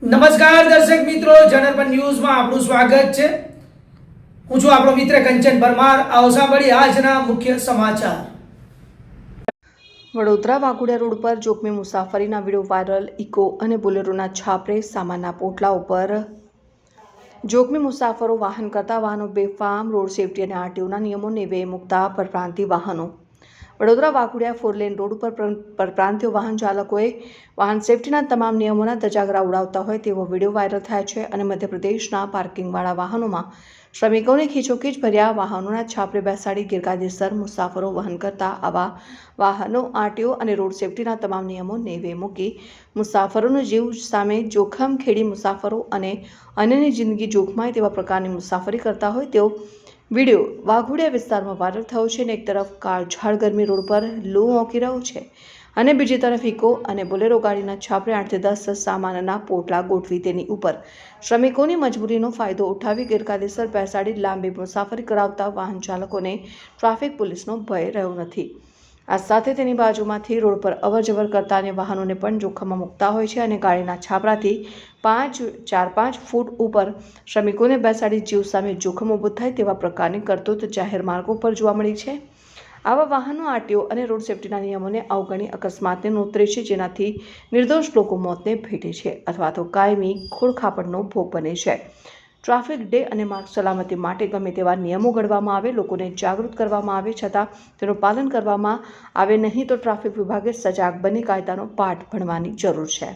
નમસ્કાર દર્શક મિત્રો, જનરપન ન્યૂઝમાં આપનું સ્વાગત છે। હું છું આપણો મિત્ર કંચન પરમાર। આવો સાંભળીએ આજના મુખ્ય સમાચાર। વડોદરા વાઘોડિયા રોડ પર જોખમી મુસાફરીના વિડીયો વાયરલ। ઇકો અને બોલેરોના છાપરે સામાનના પોટલા ઉપર જોખમી મુસાફરો વાહન કરતા વાહનો બેફામ। રોડ સેફટી અને આરટીઓના નિયમો નેવે મૂકતા પરપ્રાંતીય વાહનો। વડોદરા વાઘોડિયા 4 લેન રોડ ઉપર પરપ્રાંતીય વાહન ચાલકોએ વાહન સેફટીના તમામ નિયમોના ધજાગરા ઉડાવતા હોય તેવો વિડીયો વાયરલ થયા છે અને મધ્યપ્રદેશના પાર્કિંગવાળા વાહનોમાં શ્રમિકોને ખીચોખીચ ભર્યા વાહનોના છાપરે બેસાડી ગેરકાયદેસર મુસાફરો વહન કરતા આવા વાહનો આરટીઓ અને રોડ સેફટીના તમામ નિયમો નેવે મૂકી મુસાફરોનો જીવ સામે જોખમ ખેડી મુસાફરો અને અન્યની જિંદગી જોખમાય તેવા પ્રકારની મુસાફરી કરતા હોય તેઓ વિડીયો વાઘોડિયા વિસ્તારમાં વાયરલ થયો છે અને એક તરફ કાળઝાળ ગરમી રોડ પર લૂ ઓકી રહ્યો છે અને બીજી તરફ ઇકો અને બોલેરો ગાડીના છાપરે 8 થી 10 સામાનના પોટલા ગોઠવી તેની ઉપર શ્રમિકોની મજબૂરીનો ફાયદો ઉઠાવી ગેરકાયદેસર બેસાડી લાંબી મુસાફરી કરાવતા વાહન ચાલકોને ટ્રાફિક પોલીસનો ભય રહ્યો નથી। આ સાથે તેની બાજુમાંથી રોડ પર અવરજવર કરતા અન્ય વાહનોને પણ જોખમમાં મૂકતા હોય છે અને ગાડીના છાપરાથી 4-5 ફૂટ ઉપર શ્રમિકોને બેસાડી જીવ સામે જોખમ ઊભું થાય તેવા પ્રકારની કરતૂત જાહેર માર્ગો પર જોવા મળી છે। આવા વાહનો આરટીઓ અને રોડ સેફટીના નિયમોને અવગણી અકસ્માતને નોતરે છે, જેનાથી નિર્દોષ લોકો મોતને ભેટે છે અથવા તો કાયમી ખોળખાપણનો ભોગ બને છે। ટ્રાફિક ડે અને માર્ગ સલામતી માટે ગમે તેવા નિયમો ઘડવામાં આવે, લોકોને જાગૃત કરવામાં આવે, છતાં તેનું પાલન કરવામાં આવે નહીં તો ટ્રાફિક વિભાગે સજાગ બની કાયદાનો પાઠ ભણવાની જરૂર છે।